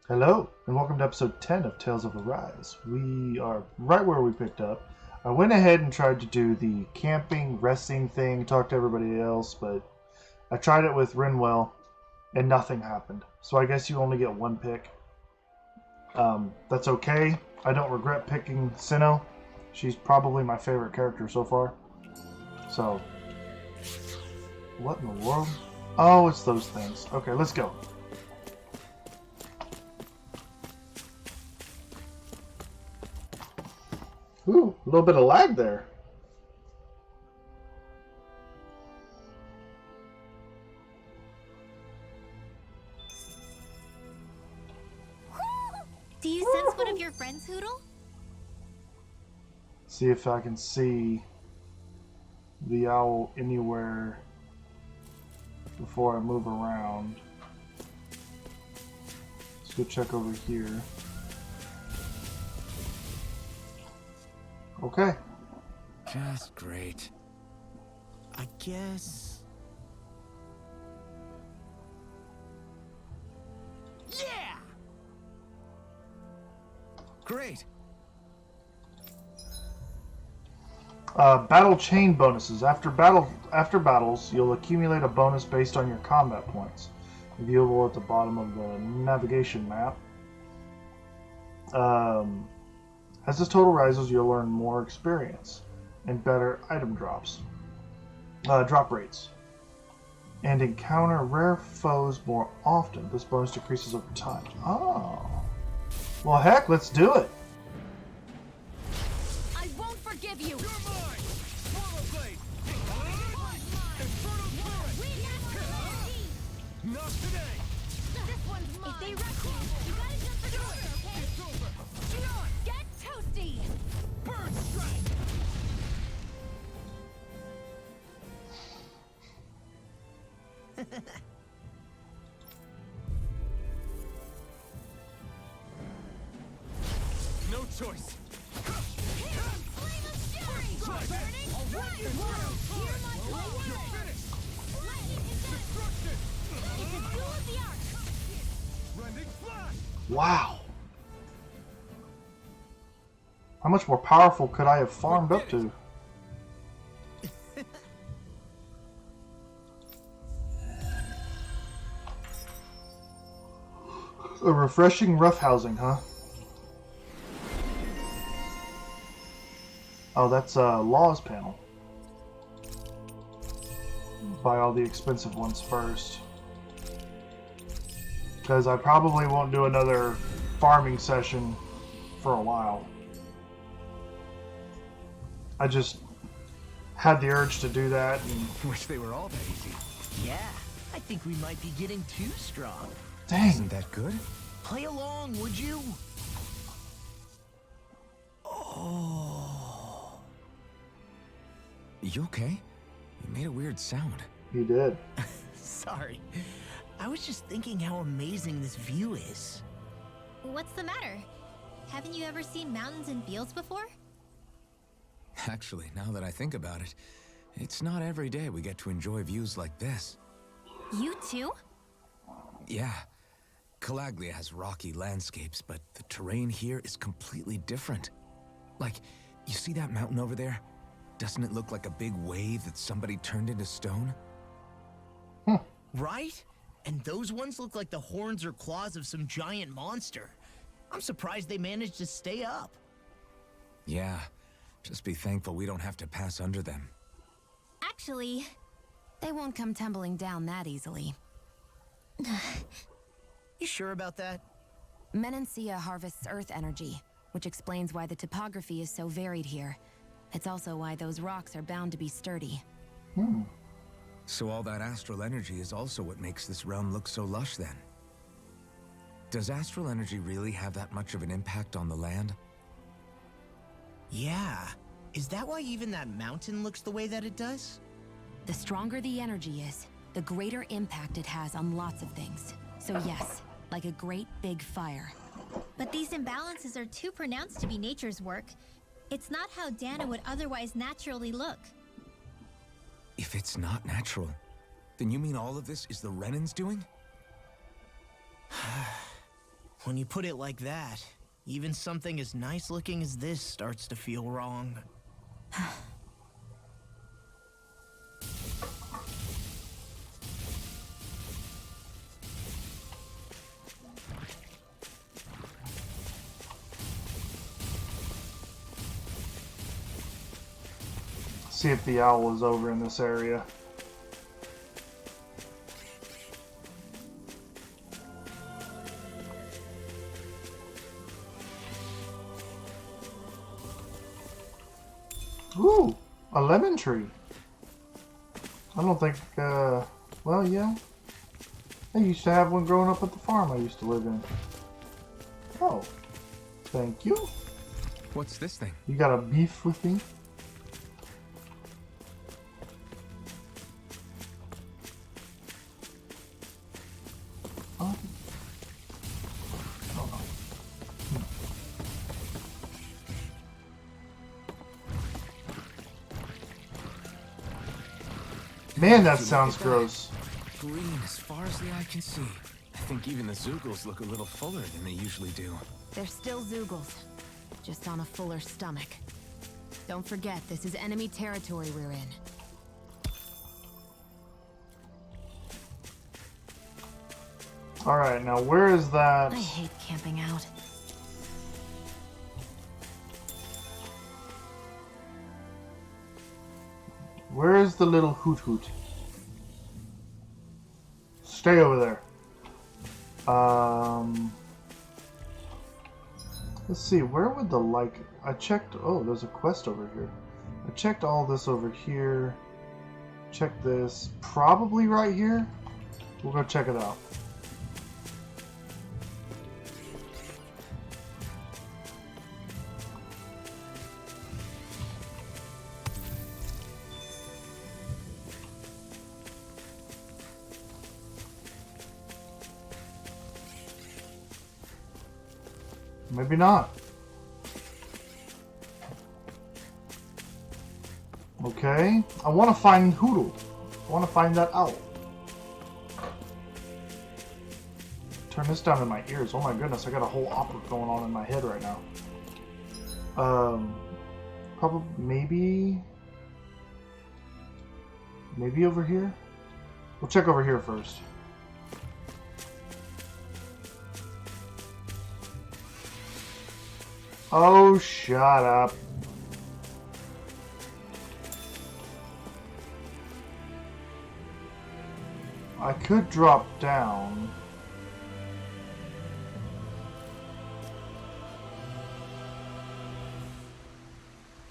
Hello, and welcome to episode 10 of Tales of Arise. We are right where we picked up. I went ahead and tried to do the camping, resting thing, talk to everybody else, but I tried it with Rinwell, and nothing happened. So I guess you only get one pick. That's okay. I don't regret picking Sinnoh. She's probably my favorite character so far. So, what in the world? Oh, it's those things. Okay, let's go. Ooh, a little bit of lag there. Do you sense one of your friends, Hoodle? See if I can see the owl anywhere before I move around. Let's go check over here. Okay. Just great. I guess. Yeah! Great. Battle chain bonuses. After battles, you'll accumulate a bonus based on your combat points, viewable at the bottom of the navigation map. As this total rises, you'll earn more experience and better item drop rates, and encounter rare foes more often. This bonus decreases over time. Oh, well, heck, let's do it. I won't forgive you! You're mine! Swallow blade! Inferno fury! Not today! This one's mine! If they rush you, you gotta jump for the order, okay? It's over! Shion, get toasty! Bird strike! No choice. Flame of fury! Burning fire! Hear my blade! You're finished. Lightning condensed! Destruction. It's a duel of the arts! Rending flash. Wow. How much more powerful could I have farmed up to? A refreshing roughhousing, huh? Oh, that's a laws panel. Buy all the expensive ones first. Because I probably won't do another farming session for a while. I just had the urge to do that, and Wish they were all that easy. Yeah, I think we might be getting too strong. dang. Isn't that good? Play along, would you? Oh. You okay? You made a weird sound. You did. Sorry. I was just thinking how amazing this view is. What's the matter? Haven't you ever seen mountains and fields before? Actually, now that I think about it, it's not every day we get to enjoy views like this. You too? Yeah. Calaglia has rocky landscapes, but the terrain here is completely different. Like, you see that mountain over there? Doesn't it look like a big wave that somebody turned into stone? Right? And those ones look like the horns or claws of some giant monster. I'm surprised they managed to stay up. Yeah. Just be thankful we don't have to pass under them. Actually, they won't come tumbling down that easily. You sure about that? Menancia harvests earth energy, which explains why the topography is so varied here. It's also why those rocks are bound to be sturdy. So all that astral energy is also what makes this realm look so lush then. Does astral energy really have that much of an impact on the land? Yeah. Is that why even that mountain looks the way that it does? The stronger the energy is, the greater impact it has on lots of things. So yes, like a great big fire. But these imbalances are too pronounced to be nature's work. It's not how Dana would otherwise naturally look. If it's not natural, then you mean all of this is the Renan's doing? When you put it like that, even something as nice looking as this starts to feel wrong. See if the owl is over in this area. Ooh, a lemon tree. I don't think, well, yeah. I used to have one growing up at the farm I used to live in. Oh, thank you. What's this thing? You got a beef with me? Oh. Oh, no. Man, that sounds gross. Green as far as the eye can see. I think even the Zoogles look a little fuller than they usually do. They're still Zoogles, just on a fuller stomach. Don't forget, this is enemy territory we're in. Alright, now where is that? I hate camping out. Where is the little hoot hoot? Stay over there. Let's see, where would the I checked, oh, there's a quest over here. I checked all this over here. Check this, probably right here. We'll go check it out. Maybe not. Okay. I want to find Hoodle. I want to find that owl. Turn this down in my ears. Oh my goodness, I got a whole opera going on in my head right now. Probably, maybe over here? We'll check over here first. Oh, shut up. I could drop down.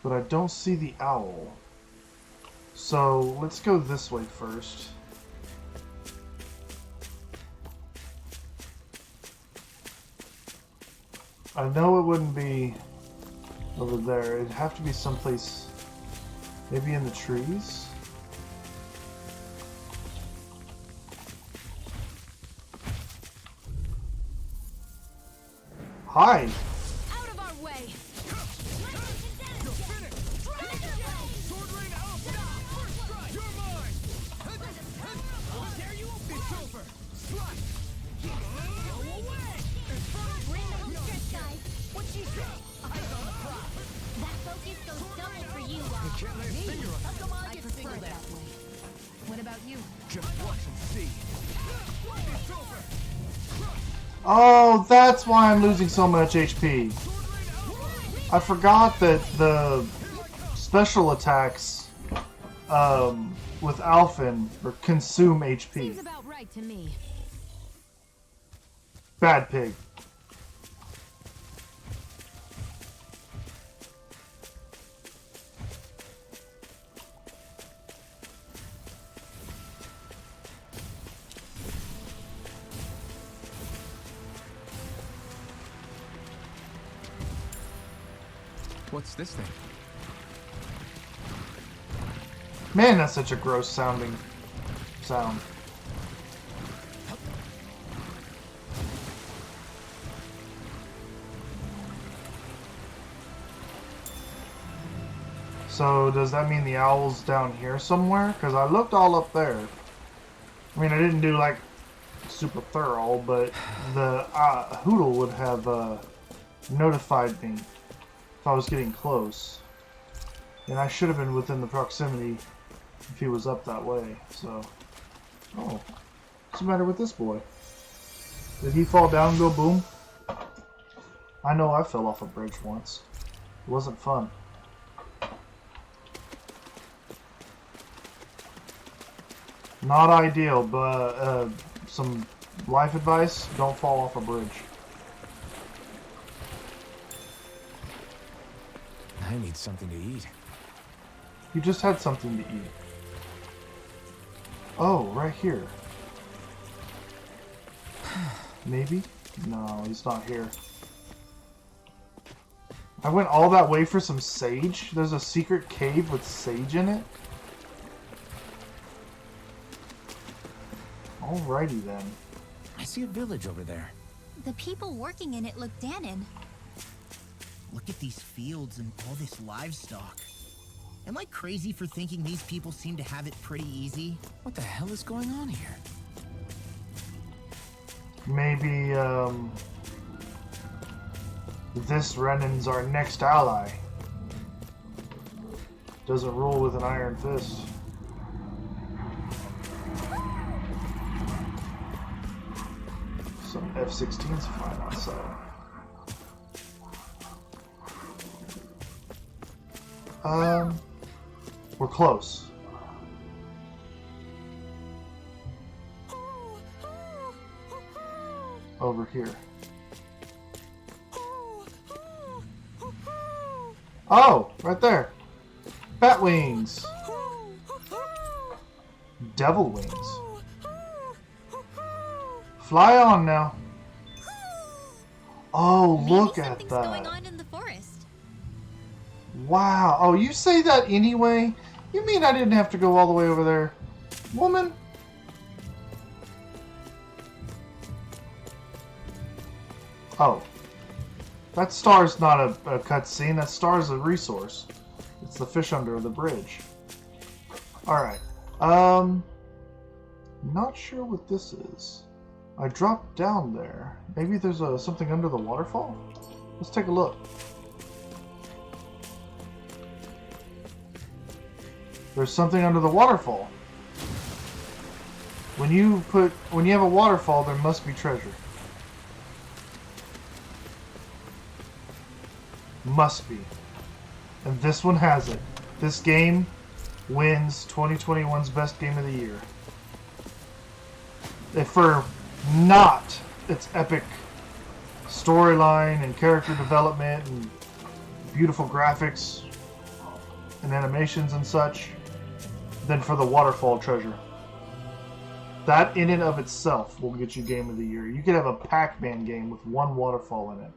But I don't see the owl. So let's go this way first. I know it wouldn't be over there. It'd have to be someplace, maybe in the trees. Hi. Out of our way! I prefer it that way. What about you? Just watch and see. Oh, that's why I'm losing so much HP. I forgot that the special attacks with Alphen consume HP. Seems about right to me. Bad pig. What's this thing? Man, that's such a gross sounding sound. So does that mean the owl's down here somewhere? Because I looked all up there. I mean, I didn't do like super thorough, but the Hoodle would have notified me if I was getting close. And I should have been within the proximity if he was up that way, so... Oh. What's the matter with this boy? Did he fall down and go boom? I know I fell off a bridge once. It wasn't fun. Not ideal, but some life advice, don't fall off a bridge. I need something to eat. You just had something to eat. Oh, right here. Maybe? No, he's not here. I went all that way for some sage? There's a secret cave with sage in it? Alrighty then. I see a village over there. The people working in it look Danon. Look at these fields and all this livestock. Am I crazy for thinking these people seem to have it pretty easy? What the hell is going on here? Maybe, this Renan's our next ally. Doesn't rule with an iron fist. Some F-16s flying outside. We're close. Over here. Oh, right there. Bat wings. Devil wings. Fly on now. Oh, Maybe look at something's going that. on in the forest. Wow. Oh, you say that anyway? You mean I didn't have to go all the way over there? Woman? Oh. That star's not a cutscene. That star's a resource. It's the fish under the bridge. Alright. Not sure what this is. I dropped down there. Maybe there's something under the waterfall? Let's take a look. There's something under the waterfall. When you have a waterfall, there must be treasure. Must be. And this one has it. This game wins 2021's best game of the year. If for not its epic storyline and character development and beautiful graphics and animations and such, then for the waterfall treasure. That in and of itself will get you game of the year. You could have a Pac-Man game with one waterfall in it.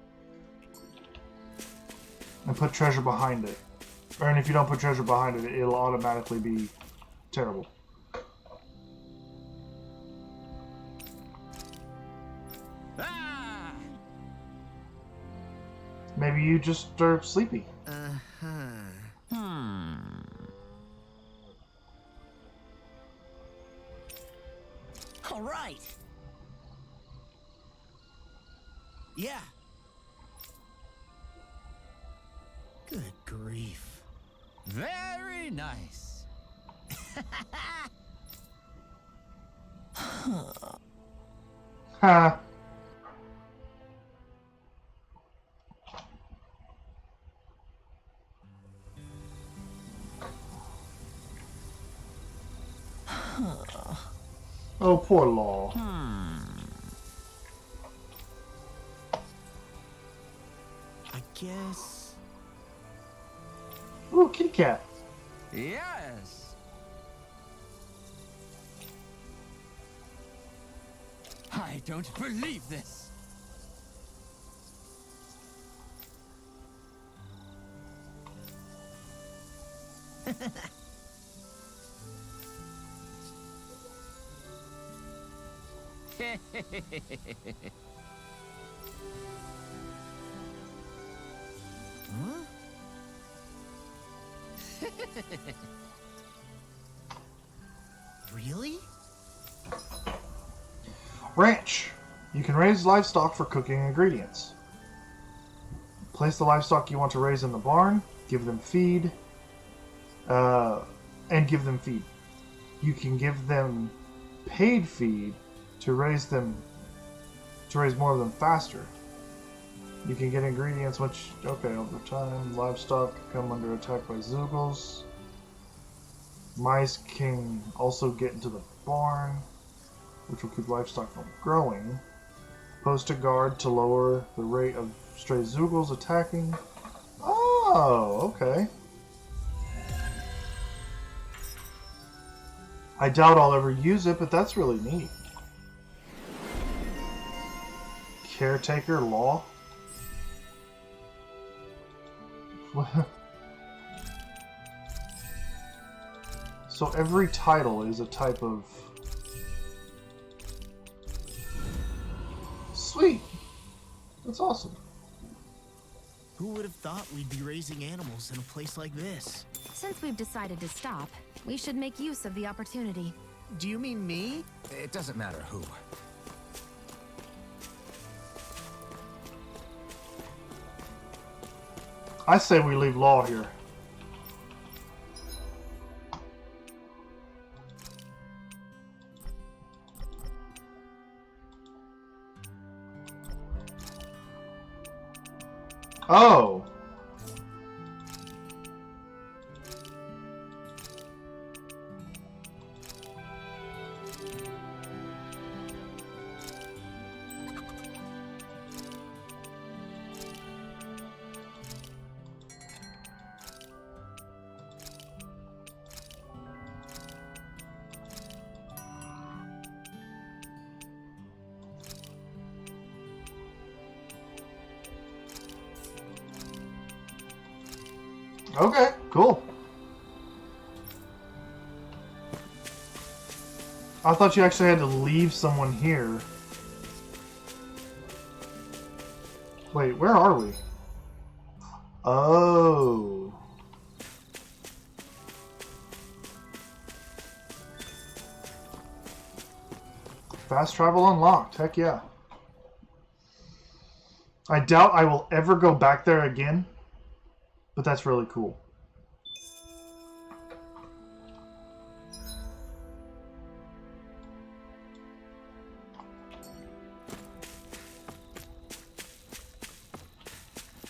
And put treasure behind it. And if you don't put treasure behind it, it'll automatically be terrible. Ah! Maybe you just are sleepy. All right. Yeah. Good grief. Very nice. Ha. Oh, poor Law. I guess. Ooh, kitty cat. Yes. I don't believe this. Huh? Really? Ranch. You can raise livestock for cooking ingredients. Place the livestock you want to raise in the barn. Give them feed. And give them feed. You can give them paid feed to raise more of them faster. You can get ingredients which, okay, over time, livestock come under attack by Zoogles. Mice can also get into the barn, which will keep livestock from growing. Post a guard to lower the rate of stray Zoogles attacking. Oh, okay. I doubt I'll ever use it, but that's really neat. Caretaker law? So every title is a type of... Sweet! That's awesome. Who would have thought we'd be raising animals in a place like this? Since we've decided to stop, we should make use of the opportunity. Do you mean me? It doesn't matter who. I say we leave Law here. Oh! Okay, cool. I thought you actually had to leave someone here. Wait, where are we? Oh. Fast travel unlocked. Heck yeah. I doubt I will ever go back there again. But that's really cool.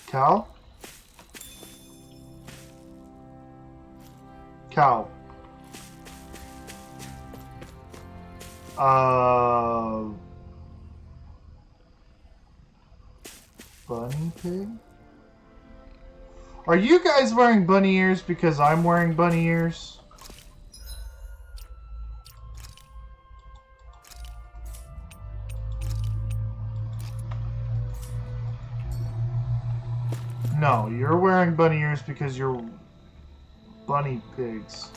Cow? Cow. Bunny pig? Are you guys wearing bunny ears because I'm wearing bunny ears? No, you're wearing bunny ears because you're bunny pigs.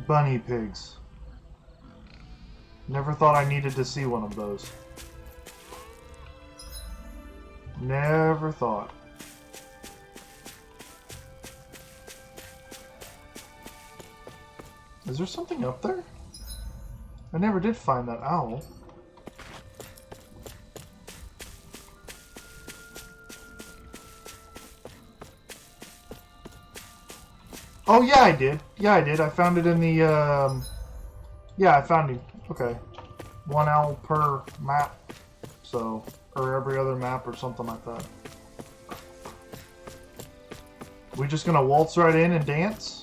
Bunny pigs. Never thought I needed to see one of those. Never thought. Is there something up there? I never did find that owl. Oh, yeah, I did. Yeah, I did. I found it in the, Yeah, I found it. Okay. One owl per map. So, or every other map or something like that. We just gonna waltz right in and dance?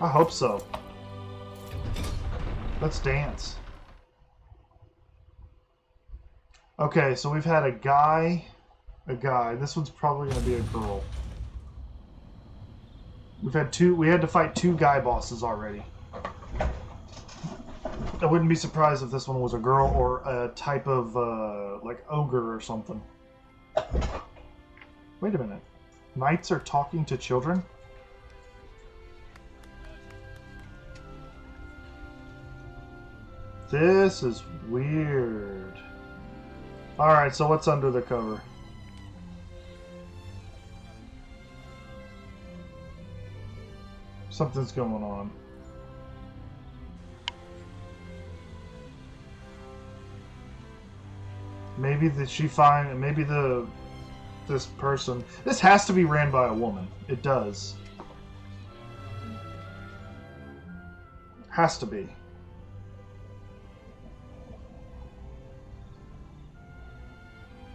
I hope so. Let's dance. Okay, so we've had a guy. This one's probably gonna be a girl. We've had two. We had to fight two guy bosses already. I wouldn't be surprised if this one was a girl or a type of like ogre or something. Wait a minute. Knights are talking to children? This is weird. Alright, so what's under the cover? Something's going on. Maybe this person. This has to be ran by a woman. It does. Has to be.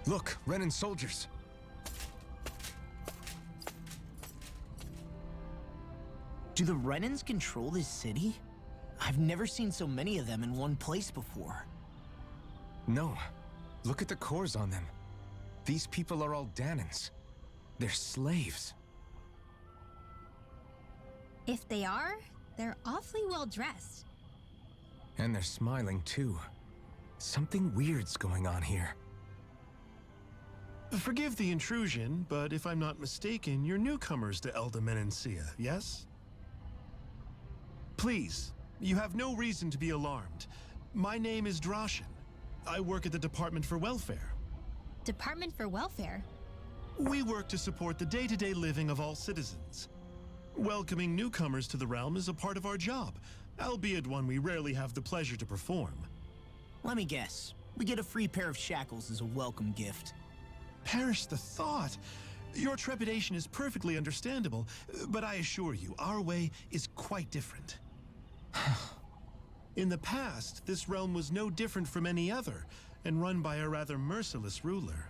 Look, Renan soldiers. Do the Renans control this city? I've never seen so many of them in one place before. No. Look at the cores on them. These people are all Danans. They're slaves. If they are, they're awfully well dressed. And they're smiling too. Something weird's going on here. Forgive the intrusion, but if I'm not mistaken, you're newcomers to Elda Menancia, yes? Please, you have no reason to be alarmed. My name is Drashin. I work at the Department for Welfare. Department for Welfare? We work to support the day-to-day living of all citizens. Welcoming newcomers to the realm is a part of our job, albeit one we rarely have the pleasure to perform. Let me guess. We get a free pair of shackles as a welcome gift. Perish the thought! Your trepidation is perfectly understandable, but I assure you, our way is quite different. In the past, this realm was no different from any other, and run by a rather merciless ruler.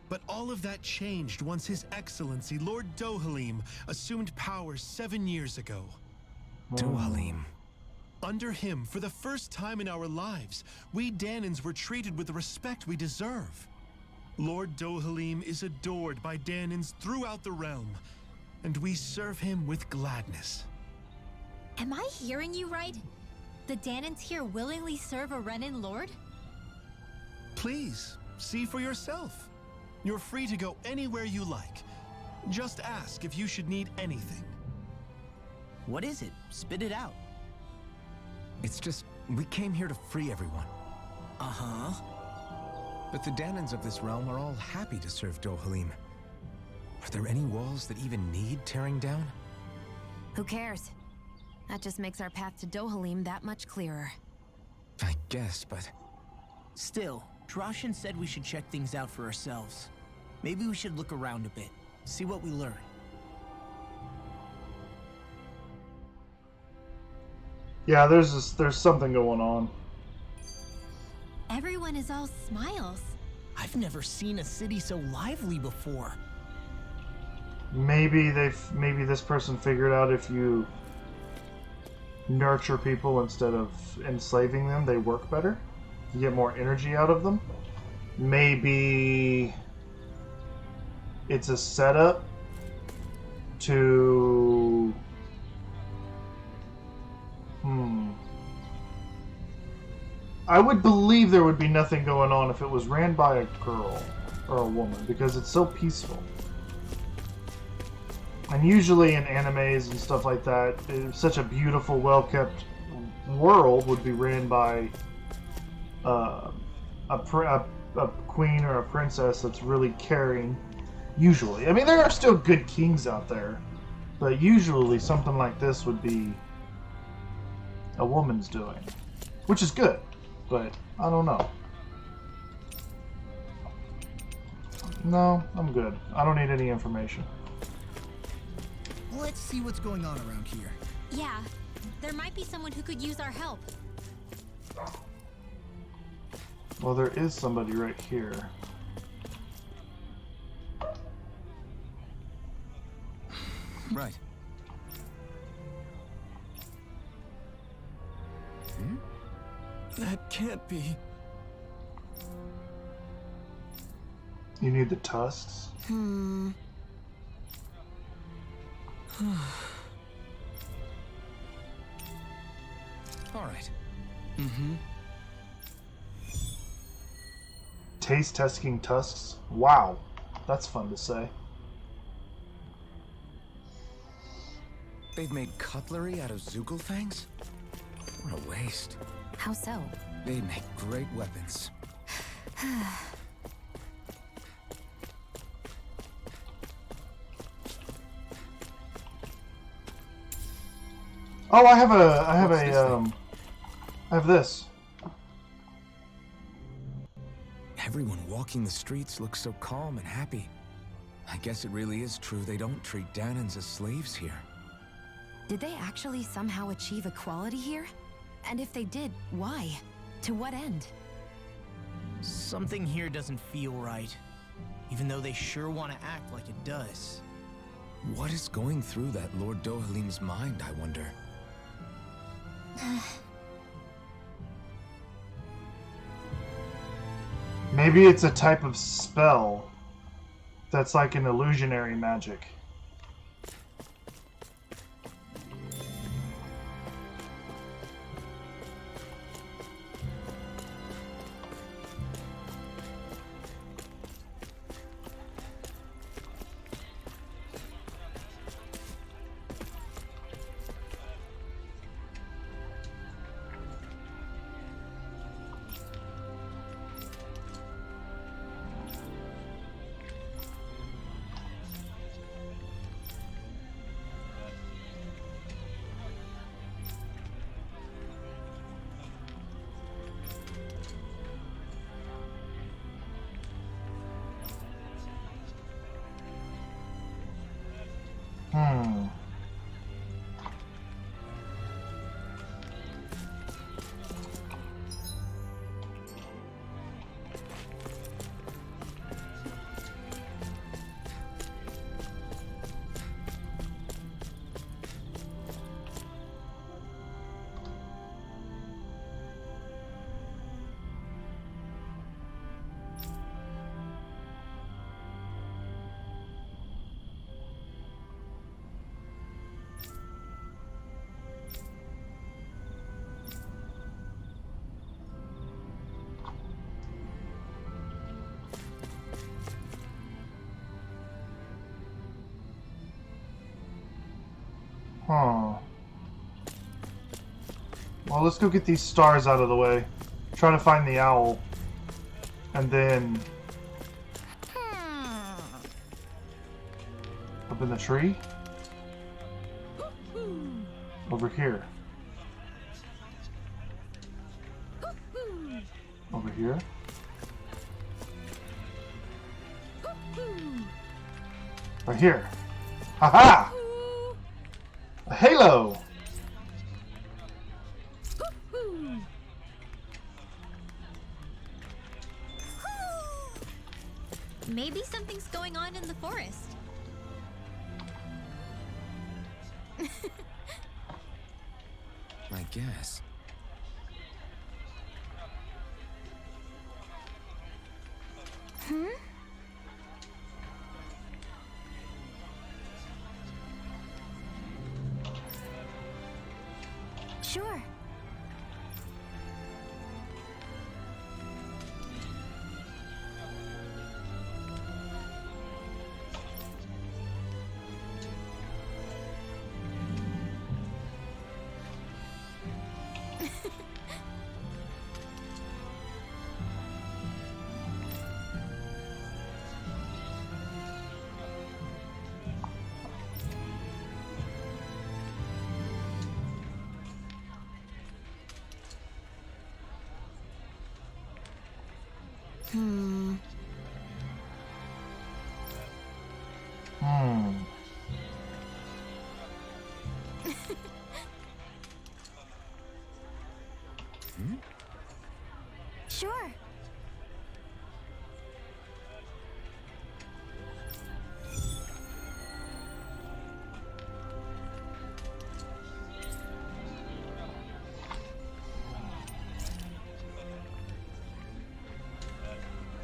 But all of that changed once His Excellency, Lord Dohalim, assumed power 7 years ago. Dohalim. Under him, for the first time in our lives, we Danans were treated with the respect we deserve. Lord Dohalim is adored by Danans throughout the realm, and we serve him with gladness. Am I hearing you right? The Danans here willingly serve a Renan lord? Please, see for yourself. You're free to go anywhere you like. Just ask if you should need anything. What is it? Spit it out. It's just, we came here to free everyone. Uh-huh. But the Danans of this realm are all happy to serve Dohalim. Are there any walls that even need tearing down? Who cares? That just makes our path to Dohalim that much clearer. I guess, but... Still, Drashin said we should check things out for ourselves. Maybe we should look around a bit, see what we learn. Yeah, there's something going on. Everyone is all smiles. I've never seen a city so lively before. Maybe this person figured out if you nurture people instead of enslaving them, they work better. You get more energy out of them. Maybe it's a setup to I would believe there would be nothing going on if it was ran by a girl or a woman, because it's so peaceful. And usually in animes and stuff like that, such a beautiful, well-kept world would be ran by a queen or a princess that's really caring. Usually. I mean, there are still good kings out there, but usually something like this would be a woman's doing, which is good, but I don't know. No, I'm good. I don't need any information. Let's see what's going on around here. Yeah, there might be someone who could use our help. Well, there is somebody right here. Right. That can't be. You need the tusks? All right. Taste testing tusks? Wow. That's fun to say. They've made cutlery out of Zoogle fangs? What a waste. How so? They'd make great weapons. Oh, I have this. Everyone walking the streets looks so calm and happy. I guess it really is true they don't treat Danans as slaves here. Did they actually somehow achieve equality here? And if they did, why? To what end? Something here doesn't feel right. Even though they sure want to act like it does. What is going through that Lord Dohalim's mind, I wonder? Maybe it's a type of spell that's like an illusionary magic. Huh. Well, let's go get these stars out of the way. Try to find the owl. And then... up in the tree? Over here. Over here. Right here. Haha! A halo! Maybe something's going on in the forest. I guess. Sure. Sure.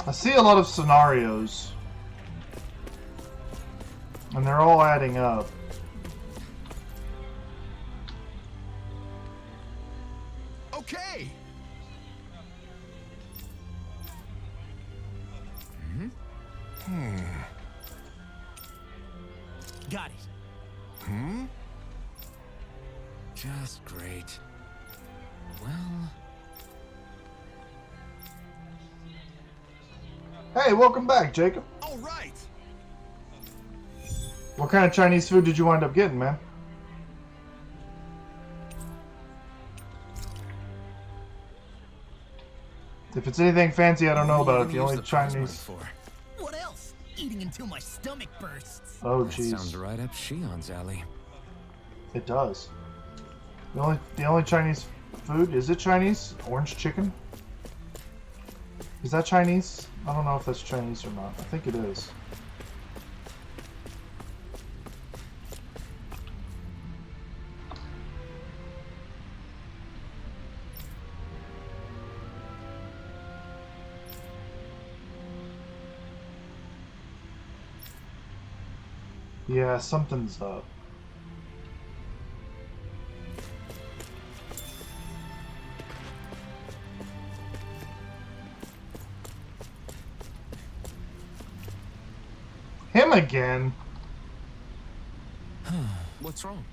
I see a lot of scenarios. And they're all adding up. Okay. Got it. Just great. Well... Hey, welcome back, Jacob. All right. What kind of Chinese food did you wind up getting, man? If it's anything fancy, I don't know about it. The only Chinese... What else? Eating until my stomach bursts. Oh, That jeez. sounds right up Shion's alley. It does. The only Chinese food, is it Chinese? Orange chicken? Is that Chinese? I don't know if that's Chinese or not. I think it is. Yeah, something's up. Him again. What's wrong?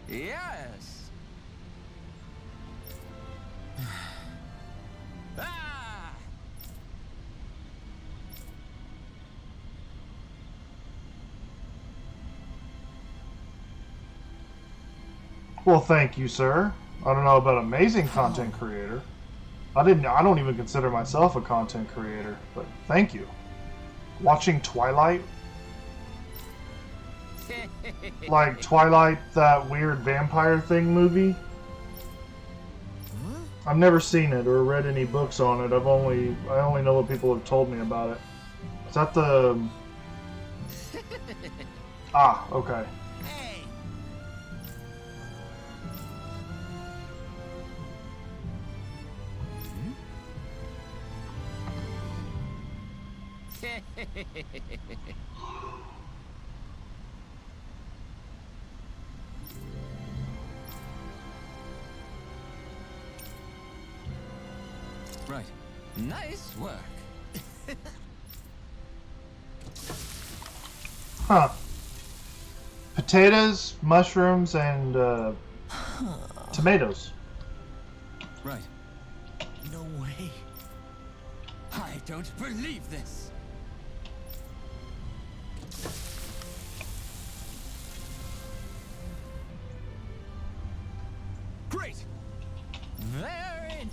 Yes. Ah! Well, thank you, sir. I don't know about amazing content creator. I don't even consider myself a content creator, but thank you. Watching Twilight? Like Twilight, that weird vampire thing movie? I've never seen it or read any books on it. I only know what people have told me about it. Is that the... Ah, okay. Hey! Right. Nice work. Huh. Potatoes, mushrooms, and tomatoes. Right. No way. I don't believe this. Great! Very.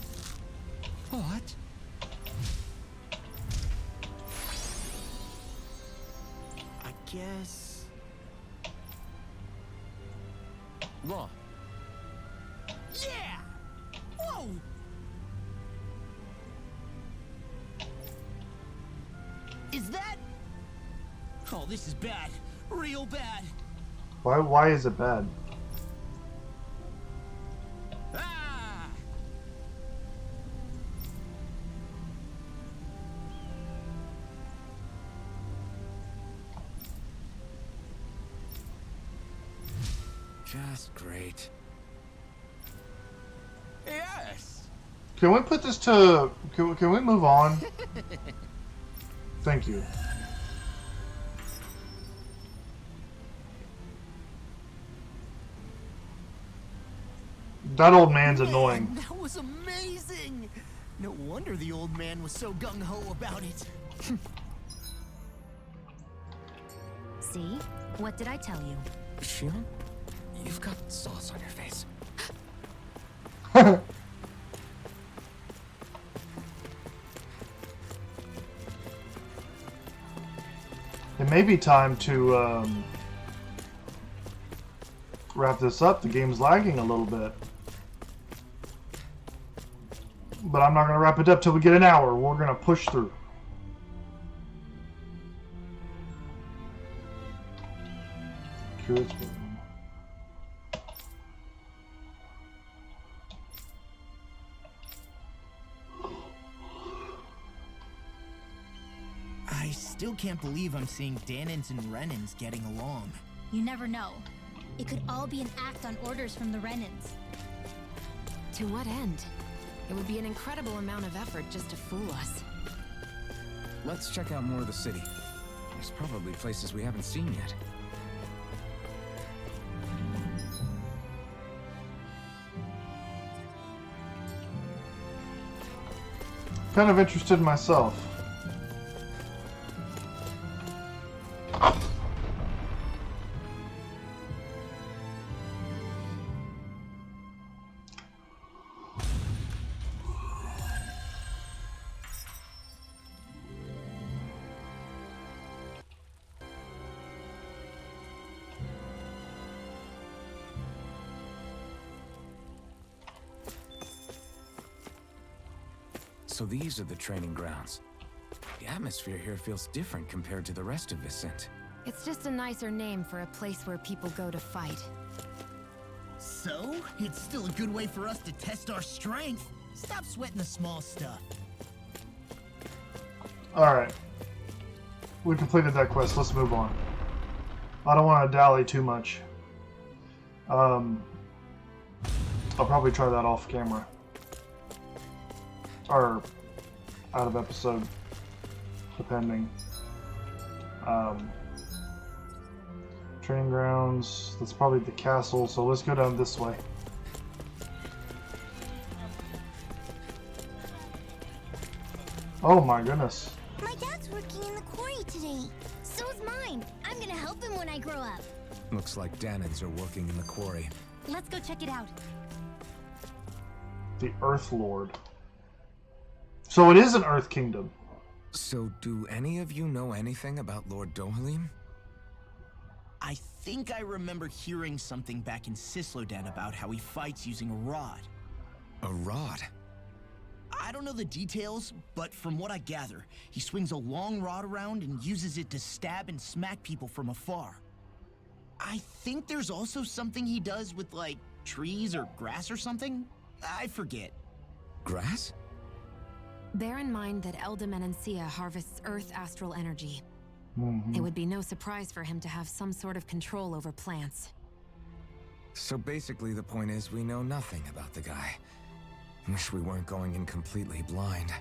What? I guess... What? Yeah! Whoa! Is that... Oh, this is bad. Real bad. Why is it bad? Ah! Just great. Yes. Can we put this to... Can we move on? Thank you. That old man's annoying. Man, that was amazing! No wonder the old man was so gung-ho about it. See? What did I tell you? Shion? You've got sauce on your face. It may be time to wrap this up. The game's lagging a little bit. But I'm not going to wrap it up till we get an hour. We're going to push through. Curate's room. I still can't believe I'm seeing Danins and Renins getting along. You never know. It could all be an act on orders from the Renins. To what end? It would be an incredible amount of effort just to fool us. Let's check out more of the city. There's probably places we haven't seen yet. kind of interested myself. So these are the training grounds. The atmosphere here feels different compared to the rest of Vicent. It's just a nicer name for a place where people go to fight. So, it's still a good way for us to test our strength. Stop sweating the small stuff. Alright. We completed that quest. Let's move on. I don't want to dally too much. I'll probably try that off camera. Or out of episode, depending. Training grounds, that's probably the castle, so let's go down this way. Oh my goodness. My dad's working in the quarry today. So is mine. I'm gonna help him when I grow up. Looks like Danins are working in the quarry. Let's go check it out. The Earth Lord. So it is an Earth Kingdom. So do any of you know anything about Lord Dohalim? I think I remember hearing something back in Sislodan about how he fights using a rod. A rod? I don't know the details, but from what I gather, he swings a long rod around and uses it to stab and smack people from afar. I think there's also something he does with, like, trees or grass or something? I forget. Grass? Bear in mind that Elda harvests Earth astral energy. Mm-hmm. It would be no surprise for him to have some sort of control over plants. So basically the point is we know nothing about the guy. Wish we weren't going in completely blind.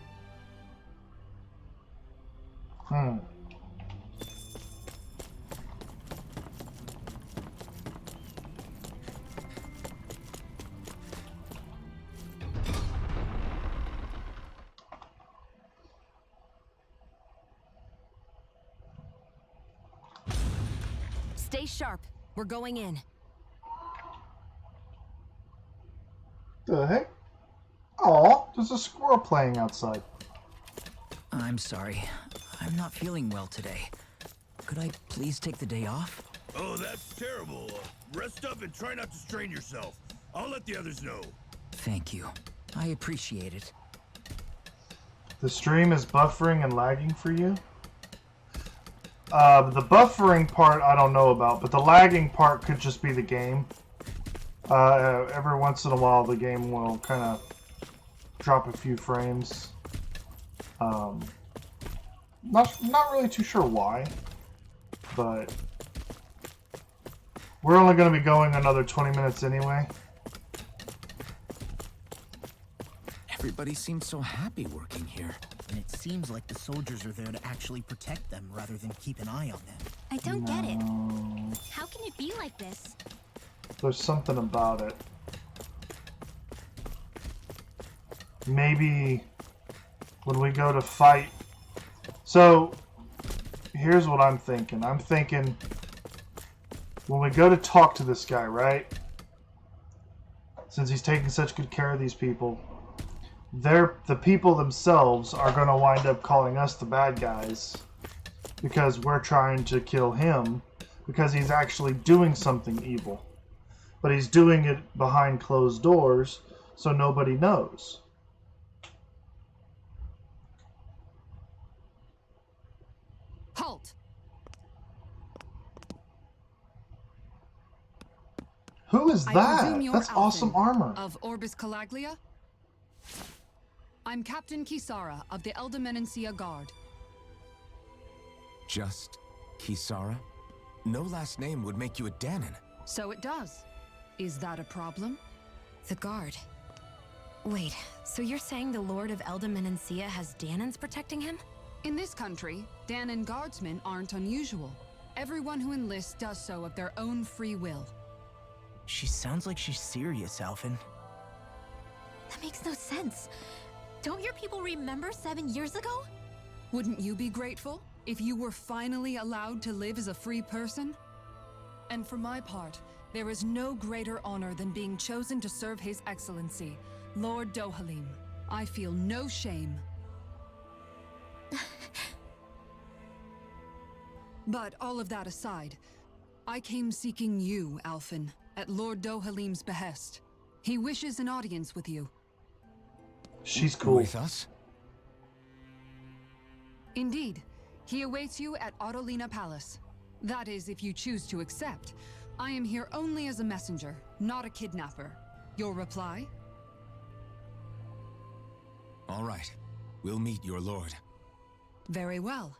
Stay sharp. We're going in. The heck? Aw, there's a squirrel playing outside. I'm sorry. I'm not feeling well today. Could I please take the day off? Oh, that's terrible. Rest up and try not to strain yourself. I'll let the others know. Thank you. I appreciate it. The stream is buffering and lagging for you? The buffering part I don't know about, but the lagging part could just be the game. Every once in a while the game will kind of drop a few frames. Not really too sure why, but we're only going to be going another 20 minutes anyway. Everybody seems so happy working here. And it seems like the soldiers are there to actually protect them rather than keep an eye on them. I don't get it. How can it be like this? There's something about it. Maybe when we go to fight. So here's what I'm thinking. I'm thinking when we go to talk to this guy, right? Since he's taking such good care of these people, the people themselves are going to wind up calling us the bad guys because we're trying to kill him because he's actually doing something evil. But he's doing it behind closed doors so nobody knows. Halt! Who is I that? presume you're That's awesome Alvin armor. of Orbis Calaglia? I'm Captain Kisara of the Elda Guard. Just Kisara? No last name would make you a Danin. So it does. Is that a problem? The guard. Wait, so you're saying the Lord of Elda has Danins protecting him? In this country, Danin guardsmen aren't unusual. Everyone who enlists does so of their own free will. She sounds like she's serious, Alvin. That makes no sense. Don't your people remember 7 years ago? Wouldn't you be grateful if you were finally allowed to live as a free person? And for my part, there is no greater honor than being chosen to serve His Excellency, Lord Dohalim. I feel no shame. But all of that aside, I came seeking you, Alphen, at Lord Dohalim's behest. He wishes an audience with you. She's cool. With us? Indeed. He awaits you at Autolina Palace. That is, if you choose to accept. I am here only as a messenger, not a kidnapper. Your reply? All right. We'll meet your lord. Very well.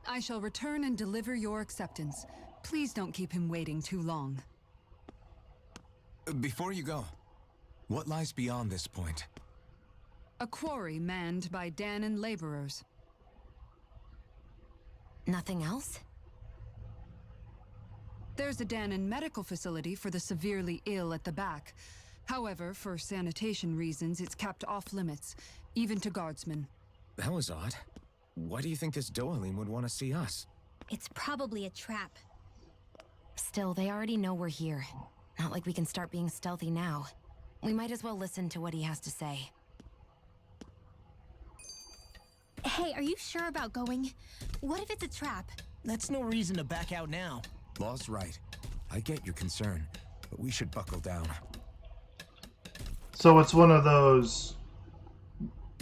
I shall return and deliver your acceptance. Please don't keep him waiting too long. Before you go, what lies beyond this point? A quarry manned by Danon laborers. Nothing else? There's a Danon medical facility for the severely ill at the back. However, for sanitation reasons, it's kept off limits, even to guardsmen. That was odd. Why do you think this Dohalim would want to see us? It's probably a trap. Still, they already know we're here. Not like we can start being stealthy now. We might as well listen to what he has to say. Hey, are you sure about going? What if it's a trap? That's no reason to back out now. Law's right. I get your concern, but we should buckle down. So it's one of those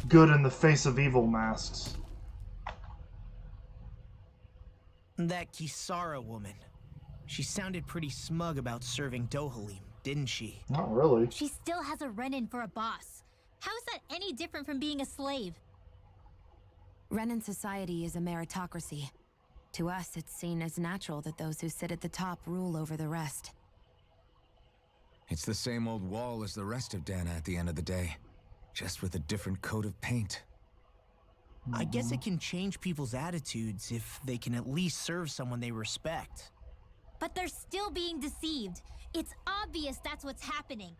good in the face of evil masks. That Kisara woman. She sounded pretty smug about serving Dohalim, didn't she? Not really. She still has a Renan for a boss. How is that any different from being a slave? Renan society is a meritocracy. To us, it's seen as natural that those who sit at the top rule over the rest. It's the same old wall as the rest of Dana at the end of the day, just with a different coat of paint. I guess it can change people's attitudes if they can at least serve someone they respect. But they're still being deceived. It's obvious that's what's happening.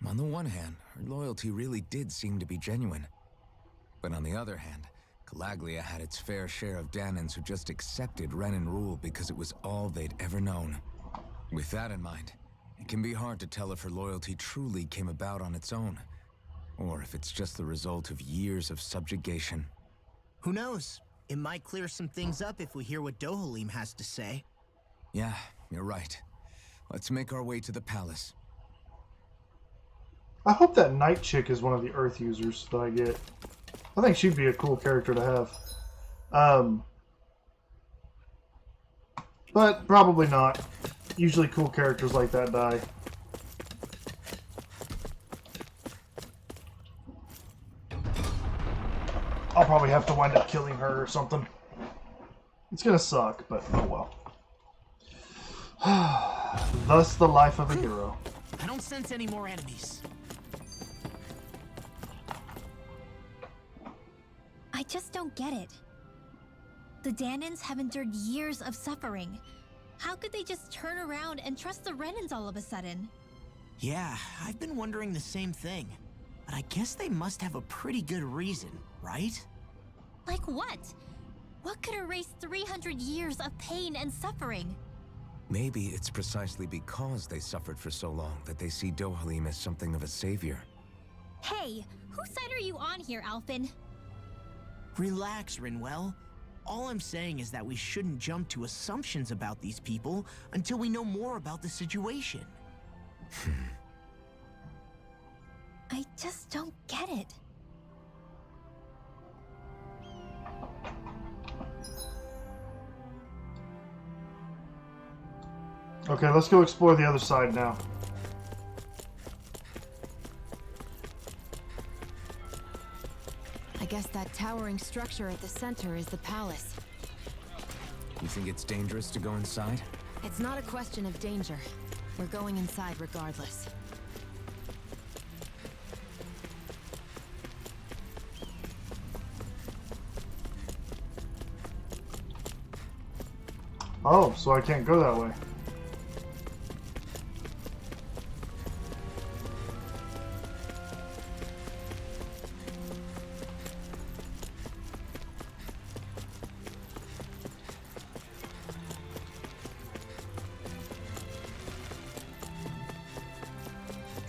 On the one hand, her loyalty really did seem to be genuine. But on the other hand, Calaglia had its fair share of Danons who just accepted Renan rule because it was all they'd ever known. With that in mind, it can be hard to tell if her loyalty truly came about on its own, or if it's just the result of years of subjugation. Who knows? It might clear some things up if we hear what Dohalim has to say. Yeah, you're right. Let's make our way to the palace. I hope that night chick is one of the Earth users that I get. I think she'd be a cool character to have. But probably not. Usually cool characters like that die. I'll probably have to wind up killing her or something. It's gonna suck, but oh well. Thus the life of a hero. I don't sense any more enemies. I just don't get it. The Danons have endured years of suffering. How could they just turn around and trust the Renans all of a sudden? Yeah, I've been wondering the same thing. But I guess they must have a pretty good reason, right? Like what? What could erase 300 years of pain and suffering? Maybe it's precisely because they suffered for so long that they see Dohalim as something of a savior. Hey, whose side are you on here, Alphen? Relax, Rinwell. All I'm saying is that we shouldn't jump to assumptions about these people until we know more about the situation. I just don't get it. Okay, let's go explore the other side now. I guess that towering structure at the center is the palace. You think it's dangerous to go inside? It's not a question of danger. We're going inside regardless. Oh, so I can't go that way.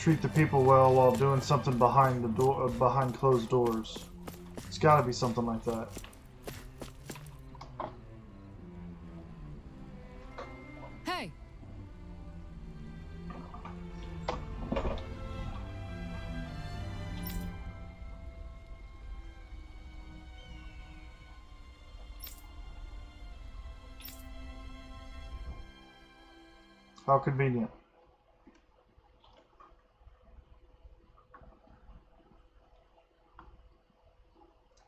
treat the people well while doing something behind the door, behind closed doors. It's got to be something like that. Hey! How convenient.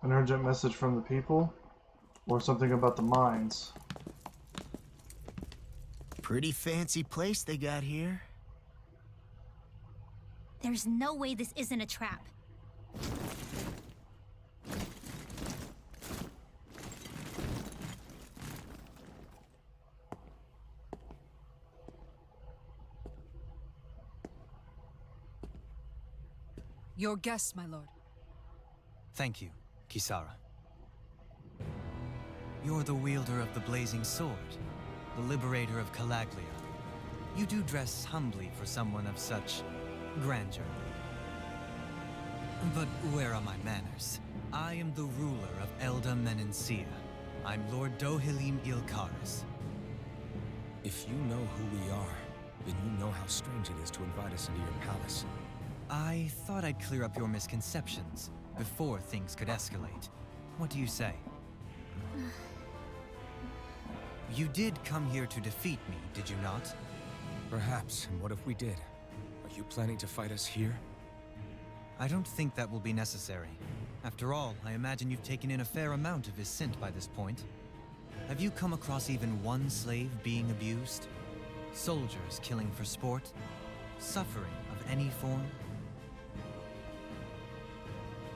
An urgent message from the people? Or something about the mines? Pretty fancy place they got here. There's no way this isn't a trap. Your guest, my lord. Thank you, Kisara. You're the wielder of the blazing sword, the liberator of Calaglia. You do dress humbly for someone of such grandeur. But where are my manners? I am the ruler of Elda Menencia. I'm Lord Dohalim Ilkaris. If you know who we are, then you know how strange it is to invite us into your palace. I thought I'd clear up your misconceptions before things could escalate. What do you say? You did come here to defeat me, did you not? Perhaps, and what if we did? Are you planning to fight us here? I don't think that will be necessary. After all, I imagine you've taken in a fair amount of his scent by this point. Have you come across even one slave being abused? Soldiers killing for sport? Suffering of any form?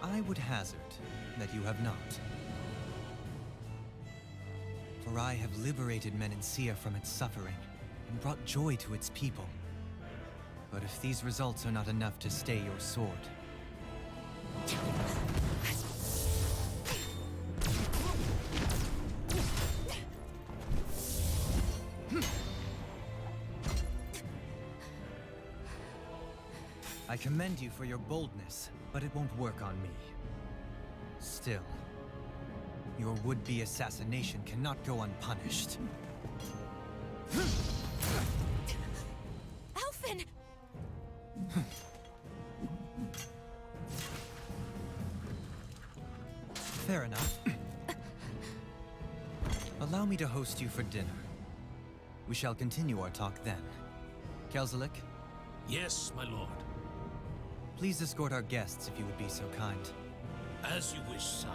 I would hazard that you have not. For I have liberated Menencia from its suffering and brought joy to its people. But if these results are not enough to stay your sword... I commend you for your boldness, but it won't work on me. Still, your would-be assassination cannot go unpunished. Alphen! Fair enough. Allow me to host you for dinner. We shall continue our talk then. Kelzelik, Yes, my lord. please escort our guests if you would be so kind. As you wish, sire.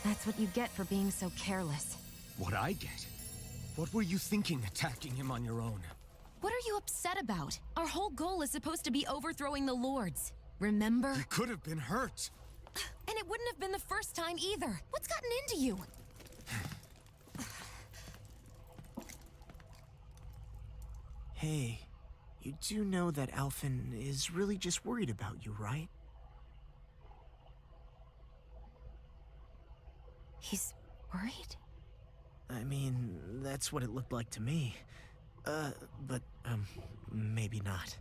That's what you get for being so careless. What I get? What were you thinking attacking him on your own? What are you upset about? Our whole goal is supposed to be overthrowing the lords. Remember? He could have been hurt. And it wouldn't have been the first time either. What's gotten into you? Hey, you do know that Alphen is really just worried about you, right? He's worried? I mean, that's what it looked like to me. But maybe not.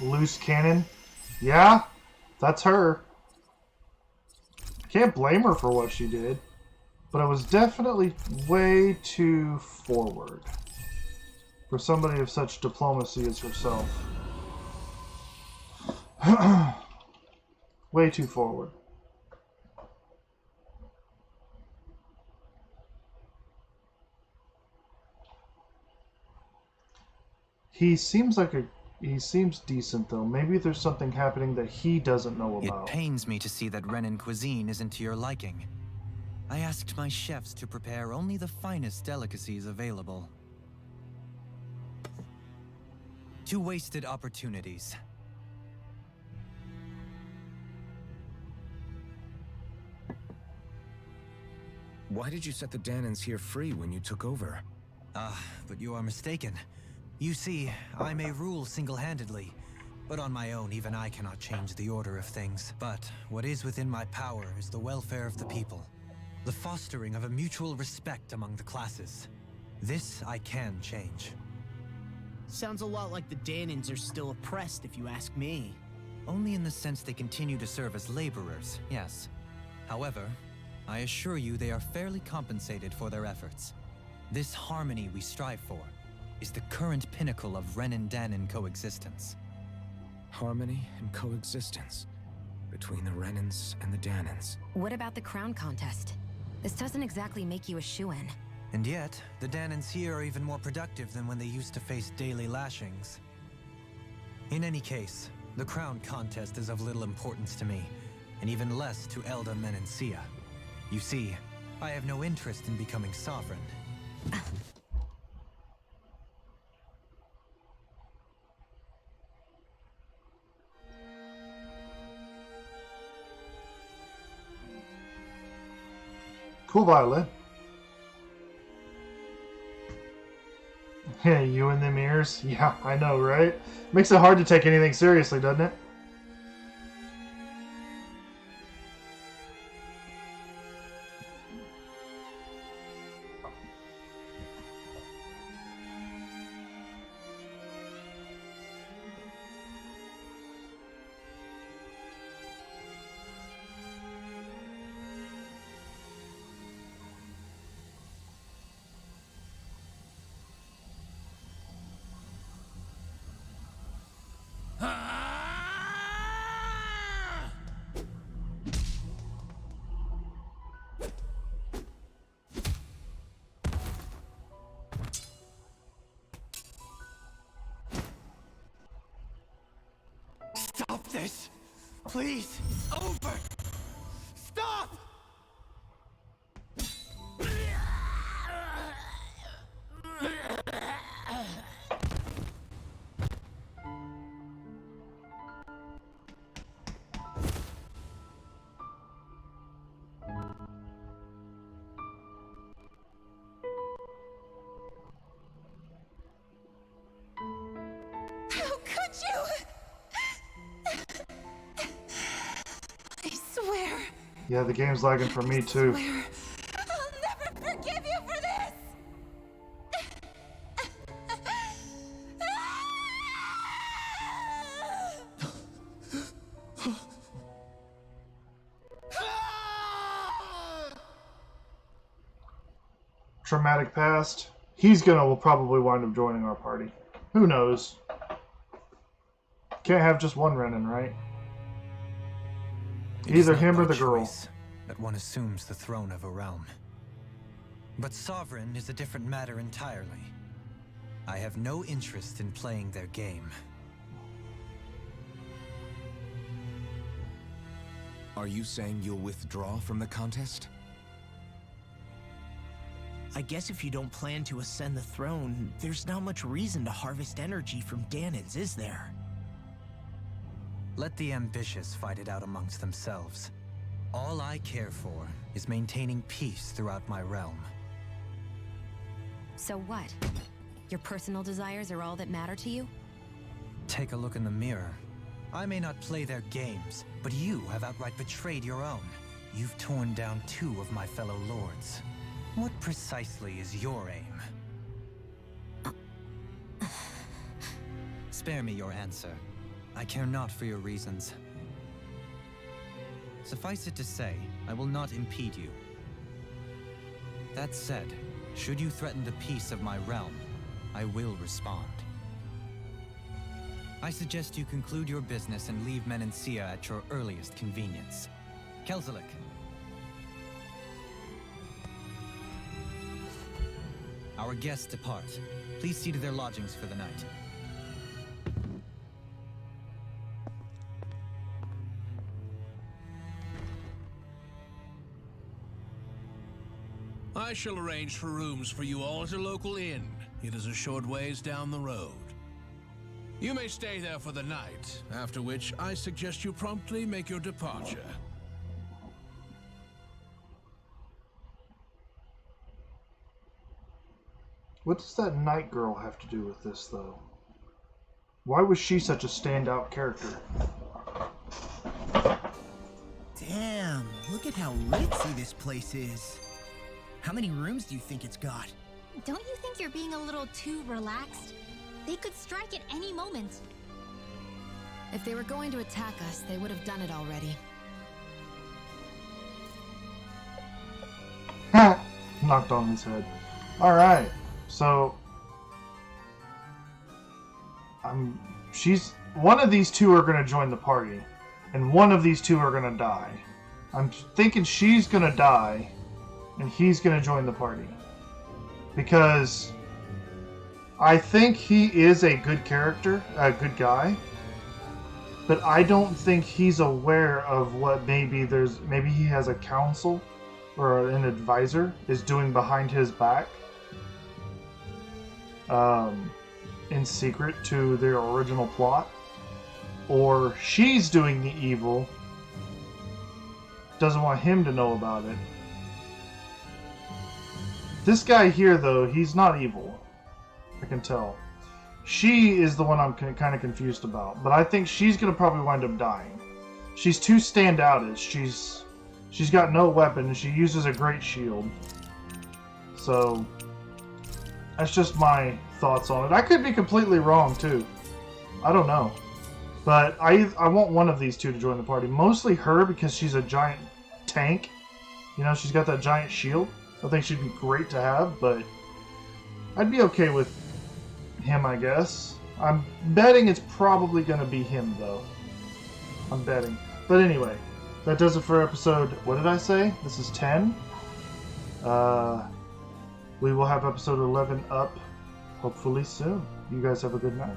Loose cannon? Yeah, that's her. Can't blame her for what she did, but it was definitely way too forward for somebody of such diplomacy as herself. Way too forward. He seems decent though. Maybe there's something happening that he doesn't know about. It pains me to see that Renan cuisine isn't to your liking. I asked my chefs to prepare only the finest delicacies available. 2 wasted opportunities. Why did you set the Danans here free when you took over? But you are mistaken. You see, I may rule single-handedly, But on my own, even I cannot change the order of things. But what is within my power is the welfare of the people. The fostering of a mutual respect among the classes. This I can change. Sounds a lot like the Danans are still oppressed, if you ask me. Only in the sense they continue to serve as laborers, yes. However, I assure you they are fairly compensated for their efforts. This harmony we strive for is the current pinnacle of Renin-Danan coexistence. Harmony and coexistence between the Renins and the Danans. What about the crown contest? This doesn't exactly make you a shoo-in. And yet, the Danans here are even more productive than when they used to face daily lashings. In any case, the crown contest is of little importance to me, and even less to Elda Menencia. You see, I have no interest in becoming sovereign. Cool violin. Yeah, you and them ears? Yeah, I know, right? Makes it hard to take anything seriously, doesn't it? Stop this! Please! Over! Stop! How could you? I swear. Yeah, the game's lagging for me too. I'll never forgive you for this! Traumatic past. Will probably wind up joining our party. Who knows? Can't have just one Renin, right? It is Either not him or by the girl. choice that one assumes the throne of a realm. But sovereign is a different matter entirely. I have no interest in playing their game. Are you saying you'll withdraw from the contest? I guess if you don't plan to ascend the throne, there's not much reason to harvest energy from Danans, is there? Let the ambitious fight it out amongst themselves. All I care for is maintaining peace throughout my realm. So what? Your personal desires are all that matter to you? Take a look in the mirror. I may not play their games, but you have outright betrayed your own. You've torn down 2 of my fellow lords. What precisely is your aim? Spare me your answer. I care not for your reasons. Suffice it to say, I will not impede you. That said, should you threaten the peace of my realm, I will respond. I suggest you conclude your business and leave Menencia at your earliest convenience. Kelzelik. Our guests depart. Please see to their lodgings for the night. I shall arrange for rooms for you all at a local inn. It is a short ways down the road. You may stay there for the night, after which I suggest you promptly make your departure. What does that night girl have to do with this, though? Why was she such a standout character? Damn, look at how ritzy this place is. How many rooms do you think it's got? Don't you think you're being a little too relaxed? They could strike at any moment. If they were going to attack us, they would have done it already. Knocked on his head. Alright, so one of these two are gonna join the party, and one of these two are gonna die. I'm thinking she's gonna die, and he's gonna join the party. Because I think he is a good character, a good guy, but I don't think he's aware of what maybe he has a council or an advisor is doing behind his back in secret to their original plot, or she's doing the evil, doesn't want him to know about it. This guy here, though, he's not evil. I can tell. She is the one I'm kind of confused about, but I think she's going to probably wind up dying. She's too standoutish. She's got no weapon, and she uses a great shield. So, that's just my thoughts on it. I could be completely wrong, too. I don't know. But I want one of these two to join the party. Mostly her, because she's a giant tank. You know, she's got that giant shield. I think she'd be great to have, but I'd be okay with him, I guess. I'm betting it's probably going to be him, though. I'm betting. But anyway, that does it for episode, what did I say? This is 10. We will have episode 11 up hopefully soon. You guys have a good night.